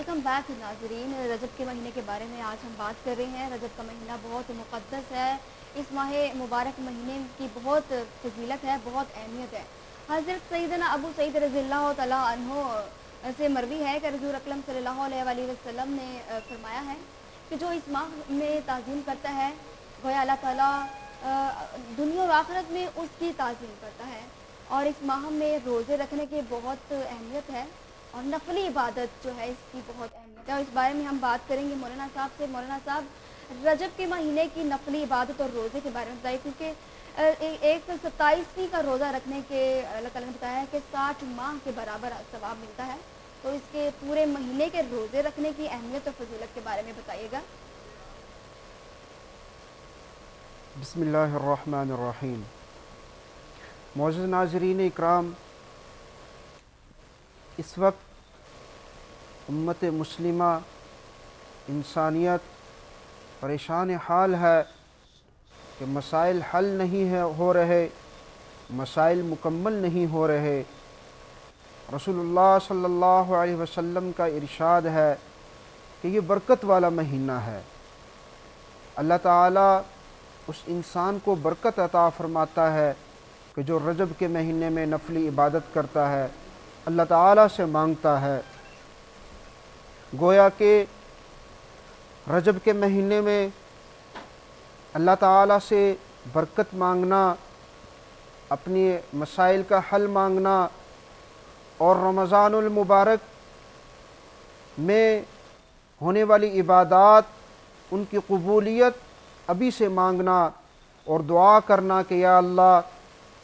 Welcome back ناظرین، رجب کے مہینے کے بارے میں آج ہم بات کر رہے ہیں۔ رجب کا مہینہ بہت مقدس ہے، اس ماہ مبارک مہینے کی بہت فضیلت ہے، بہت اہمیت ہے۔ حضرت سیدنا ابو سعید رضی اللہ تعالیٰ عنہ سے مروی ہے کہ حضور اکرم صلی اللہ علیہ وسلم نے فرمایا ہے کہ جو اس ماہ میں تعظیم کرتا ہے گویا اللہ تعالیٰ دنیا و آخرت میں اس کی تعظیم کرتا ہے، اور اس ماہ میں روزے رکھنے کی بہت اہمیت ہے اور نفلی عبادت جو ہے اس کی بہت اہمیت ہے، اور اس بارے میں ہم بات کریں گے مولانا صاحب سے۔ مولانا صاحب، رجب کے مہینے کی نفلی عبادت اور روزے کے بارے میں بتائیے، کیونکہ ایک 27ویں کا روزہ رکھنے کے اللہ تعالیٰ نے بتایا ہے کہ 60 ماہ کے برابر ثواب ملتا ہے، تو اس کے پورے مہینے کے روزے رکھنے کی اہمیت اور فضیلت کے بارے میں بتائیے گا۔ بسم اللہ الرحمن الرحیم۔ معزز ناظرین اکرام، اس وقت امت مسلمہ، انسانیت پریشان حال ہے کہ مسائل حل نہیں ہو رہے، مسائل مکمل نہیں ہو رہے۔ رسول اللہ صلی اللہ علیہ وسلم کا ارشاد ہے کہ یہ برکت والا مہینہ ہے۔ اللہ تعالیٰ اس انسان کو برکت عطا فرماتا ہے کہ جو رجب کے مہینے میں نفلی عبادت کرتا ہے، اللہ تعالیٰ سے مانگتا ہے۔ گویا کہ رجب کے مہینے میں اللہ تعالیٰ سے برکت مانگنا، اپنی مسائل کا حل مانگنا، اور رمضان المبارک میں ہونے والی عبادات ان کی قبولیت ابھی سے مانگنا اور دعا کرنا کہ یا اللہ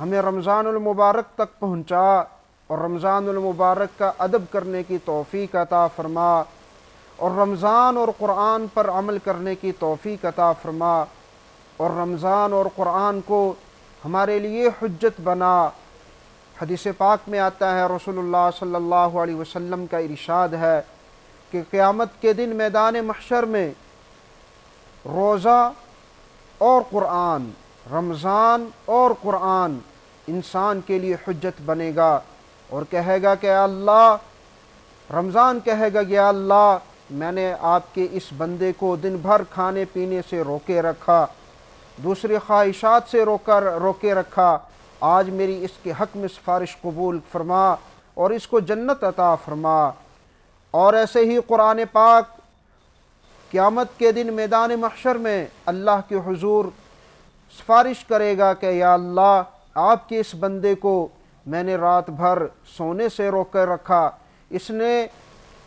ہمیں رمضان المبارک تک پہنچا اور رمضان المبارک کا ادب کرنے کی توفیق عطا فرما، اور رمضان اور قرآن پر عمل کرنے کی توفیق عطا فرما، اور رمضان اور قرآن کو ہمارے لیے حجت بنا۔ حدیث پاک میں آتا ہے، رسول اللہ صلی اللہ علیہ وسلم کا ارشاد ہے کہ قیامت کے دن میدان محشر میں روزہ اور قرآن، رمضان اور قرآن انسان کے لیے حجت بنے گا، اور کہے گا کہ اللہ، رمضان کہے گا یا اللہ میں نے آپ کے اس بندے کو دن بھر کھانے پینے سے روکے رکھا، دوسری خواہشات سے روکے رکھا، آج میری اس کے حق میں سفارش قبول فرما اور اس کو جنت عطا فرما۔ اور ایسے ہی قرآن پاک قیامت کے دن میدان محشر میں اللہ کے حضور سفارش کرے گا کہ یا اللہ آپ کے اس بندے کو میں نے رات بھر سونے سے روک کر رکھا، اس نے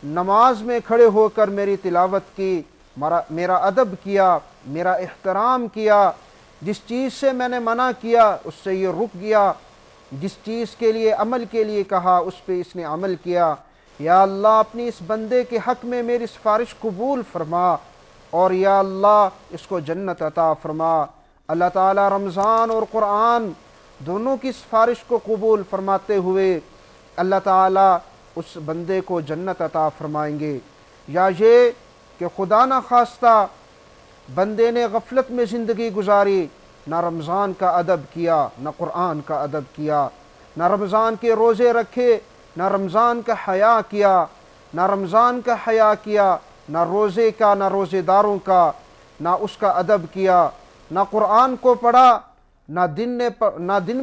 نماز میں کھڑے ہو کر میری تلاوت کی، میرا ادب کیا، میرا احترام کیا، جس چیز سے میں نے منع کیا اس سے یہ رک گیا، جس چیز کے لیے عمل کے لیے کہا اس پہ اس نے عمل کیا۔ یا اللہ اپنی اس بندے کے حق میں میری سفارش قبول فرما، اور یا اللہ اس کو جنت عطا فرما۔ اللہ تعالیٰ رمضان اور قرآن دونوں کی سفارش کو قبول فرماتے ہوئے اللہ تعالیٰ اس بندے کو جنت عطا فرمائیں گے۔ یا یہ کہ خدا نہ خواستہ بندے نے غفلت میں زندگی گزاری، نہ رمضان کا ادب کیا، نہ قرآن کا ادب کیا، نہ رمضان کے روزے رکھے، نہ رمضان کا حیا کیا، نہ رمضان کا حیا کیا، نہ روزے کا، نہ روزے داروں کا، نہ اس کا ادب کیا، نہ قرآن کو پڑھا، نہ دن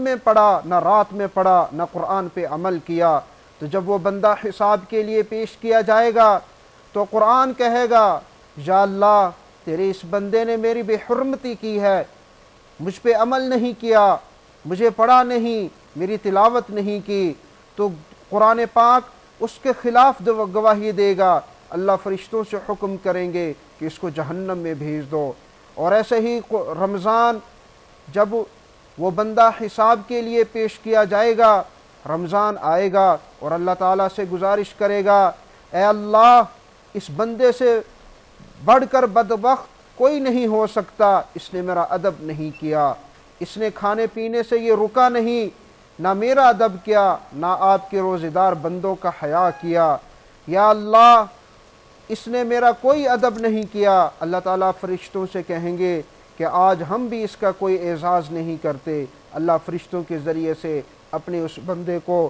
میں پڑھا، نہ رات میں پڑھا، نہ قرآن پہ عمل کیا۔ تو جب وہ بندہ حساب کے لیے پیش کیا جائے گا تو قرآن کہے گا یا اللہ تیرے اس بندے نے میری بے حرمتی کی ہے، مجھ پہ عمل نہیں کیا، مجھے پڑھا نہیں، میری تلاوت نہیں کی، تو قرآن پاک اس کے خلاف گواہی دے گا۔ اللہ فرشتوں سے حکم کریں گے کہ اس کو جہنم میں بھیج دو۔ اور ایسے ہی رمضان، جب وہ بندہ حساب کے لیے پیش کیا جائے گا، رمضان آئے گا اور اللہ تعالیٰ سے گزارش کرے گا اے اللہ اس بندے سے بڑھ کر بدبخت کوئی نہیں ہو سکتا، اس نے میرا ادب نہیں کیا، اس نے کھانے پینے سے یہ رکا نہیں، نہ میرا ادب کیا، نہ آپ کے روزے دار بندوں کا حیا کیا۔ یا اللہ اس نے میرا کوئی ادب نہیں کیا۔ اللہ تعالیٰ فرشتوں سے کہیں گے کہ آج ہم بھی اس کا کوئی اعزاز نہیں کرتے۔ اللہ فرشتوں کے ذریعے سے اپنے اس بندے کو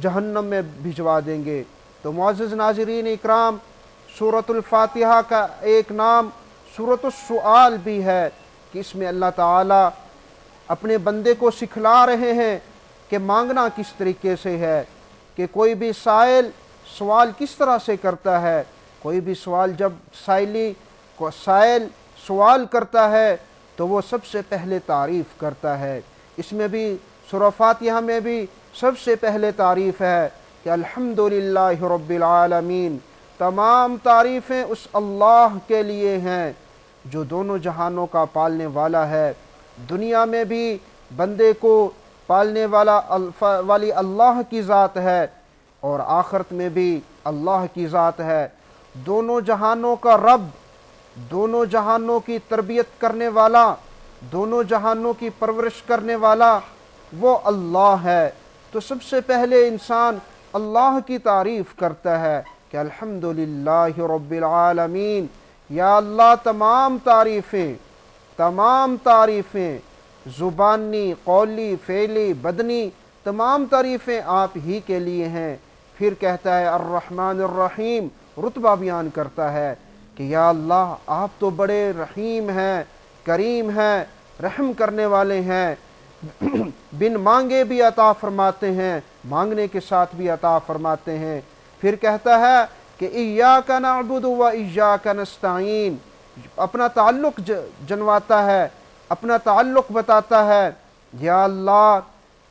جہنم میں بھجوا دیں گے۔ تو معزز ناظرین اکرام، सूरत अल-फातिहा का एक नाम सूरत अस-सुआल भी है कि इसमें अल्लाह ताला अपने बंदे को सिखला रहे हैं कि मांगना किस तरीके से है, कि कोई भी साइल सवाल किस तरह से करता है। कोई भी सवाल जब साइल सवाल करता है तो वो सबसे पहले तारीफ़ करता है। इसमें भी सूरह फातिहा में भी सबसे पहले तारीफ़ है कि अल्हम्दुलिल्लाहि रब्बिल आलमीन, तमाम तारीफ़ें उस अल्लाह के लिए हैं जो दोनों जहानों का पालने वाला है। दुनिया में भी बंदे को पालने वाली अल्लाह की ज़ात है और आखिरत में भी अल्लाह की ज़ात है। दोनों जहानों का रब, दोनों जहानों की तरबियत करने वाला, दोनों जहानों की परवरिश करने वाला वो अल्लाह है। तो सबसे पहले इंसान अल्लाह की तारीफ़ करता है कि अल्हम्दुलिल्लाहि रब्बिल आलमीन, या अल्लाह तमाम तारीफ़ें ज़ुबानी, कौली, फ़ेली, बदनी, तमाम तारीफ़ें आप ही के लिए हैं। फिर कहता है अर्रहमान अर्रहीम, रुतबा बयान करता है कि या अल्लाह आप तो बड़े रहीम हैं, करीम हैं, रहम करने वाले हैं, बिन मांगे भी अता फरमाते हैं, मांगने के साथ भी अता फरमाते हैं। फिर कहता है कि इय्याका नअबुदु व इय्याका नस्तईन, अपना ताल्लुक़ जनवाता है, अपना ताल्लुक़ बताता है, या अल्लाह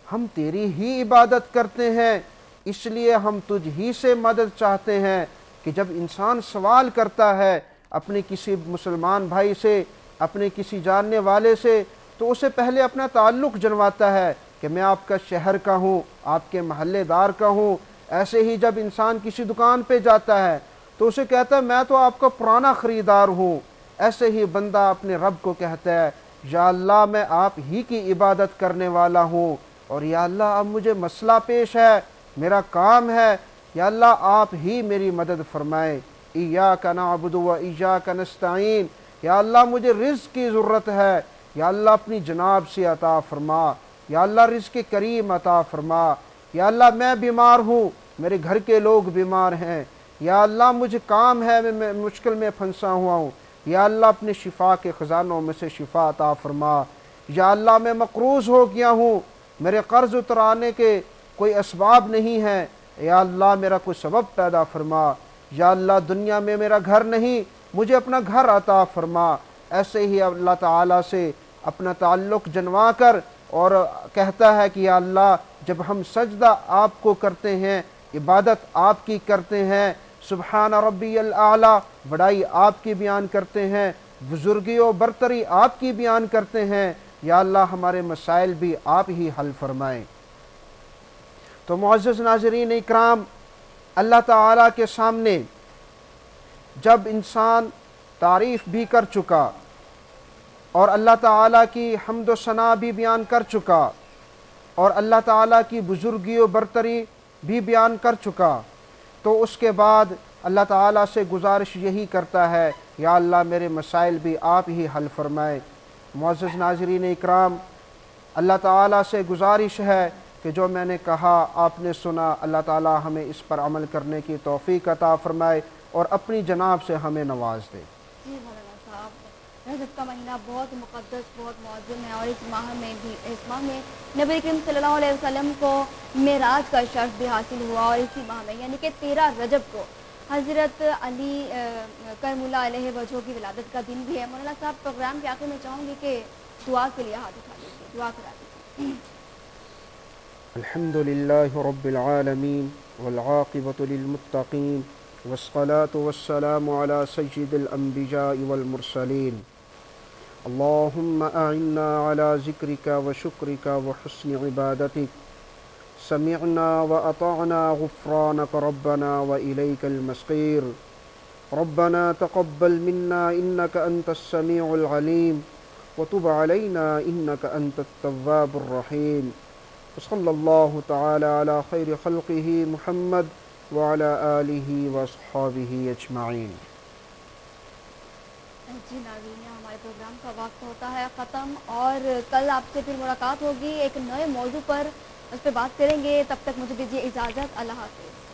हम तेरी ही इबादत करते हैं, इसलिए हम तुझ ही से मदद चाहते हैं। कि जब इंसान सवाल करता है अपने किसी मुसलमान भाई से, अपने किसी जानने वाले से, तो उसे पहले अपना ताल्लुक़ जनवाता है कि मैं आपका शहर का हूँ, आपके महल्लेदार का हूँ। ऐसे ही जब इंसान किसी दुकान पे जाता है तो उसे कहता है मैं तो आपका पुराना ख़रीदार हूँ। ऐसे ही बंदा अपने रब को कहता है या अल्लाह मैं आप ही की इबादत करने वाला हूँ, और या अल्लाह अब मुझे मसला पेश है, मेरा काम है, या अल्लाह आप ही मेरी मदद फरमाए। इय्याका नअबुदु व इय्याका नस्तईन, या अल्लाह मुझे रिज़्क़ की ज़रूरत है, या अल्लाह अपनी जनाब से अता फरमा, या अल्लाह रिज़्क़ करीम अता फरमा, या अल्लाह मैं बीमार हूँ, मेरे घर के लोग बीमार हैं, या अल्लाह मुझे काम है, मैं मुश्किल में फंसा हुआ हूँ, या अल्लाह अपने शिफा के ख़जानों में से शिफा अता फरमा, या अल्लाह मैं मक़रूज़ हो गया हूँ, मेरे कर्ज़ उतराने के कोई असबाब नहीं है, या अल्लाह मेरा कोई सबब पैदा फरमा, या अल्लाह दुनिया में मेरा घर नहीं, मुझे अपना घर अता फरमा। ऐसे ही अल्लाह ताला से अपना ताल्लुक़ जनवा कर और कहता है कि या अल्लाह जब हम सजदा आपको करते हैं, इबादत आपकी करते हैं, सुबहान रब्बियल आला, बड़ाई आपकी बयान करते हैं, बुजुर्गी और बरतरी आपकी बयान करते हैं, या अल्लाह हमारे मसाइल भी आप ही हल फरमाएँ। तो मुअज़्ज़ज़ नाज़रीन इकराम, अल्लाह ताला के सामने जब इंसान तारीफ़ भी कर चुका और अल्लाह ताला की हम्द व सना भी बयान कर चुका और अल्लाह ताला की बुजुर्गी व बरतरी भी बयान कर चुका, तो उसके बाद अल्लाह ताला से गुजारिश यही करता है या अल्लाह मेरे मसाइल भी आप ही हल फरमाए। मुअज़्ज़ज़ नाज़रीन इकराम, अल्लाह ताला से गुजारिश है कि जो मैंने कहा आपने सुना, अल्लाह ताला हमें इस पर अमल करने की तौफ़ीक़ अता फ़रमाए और अपनी जनाब से हमें नवाज दे। जी मौलाना साहब, रजब का महीना बहुत मुक़द्दस, बहुत मुअज़्ज़म है और इस माह में नबी करीम सल्लल्लाहु अलैहि वसल्लम को मेराज का शर्फ भी हासिल हुआ और इसी माह में यानी कि 13 रजब को हज़रत अली करमुल्लाह अलैहि वजह की विलादत का दिन भी है। मौलाना साहब, प्रोग्राम के आखिर में चाहूँगी कि दुआ के लिए हाथ उठा लीजिए, दुआ करा दीजिए। अल्हम्दुलिल्लाहि रब्बिल आलमीन वल आक़िबतु लिल मुत्तक़ीन वस्सलातु वस्सलामु अला सय्यिदिल अंबियाइ वल मुरसलीन। अल्लाहुम्मा अइन्ना अला ज़िक्रिका व शुक्रिका व हुस्नि इबादतिक। समिअना व अताअना गुफ़्रानक रब्बना व इलैकल मसीर। रब्बना तक़ब्बल मिन्ना इन्नका अंतस समीउल अलीम व तुब अलैना इन्नका अंतत तव्वाबुर रहीम। सल्लल्लाहु तआला अला खैरि खल्क़िही मुहम्मद व अला आलिही व अस्हाबिही अजमाइन। जी नाज़रीन, हमारे प्रोग्राम का वक्त होता है ख़त्म और कल आपसे फिर मुलाकात होगी एक नए मौजू पर, उस पर बात करेंगे। तब तक मुझे दीजिए इजाज़त। अल्लाह हाफ़िज़।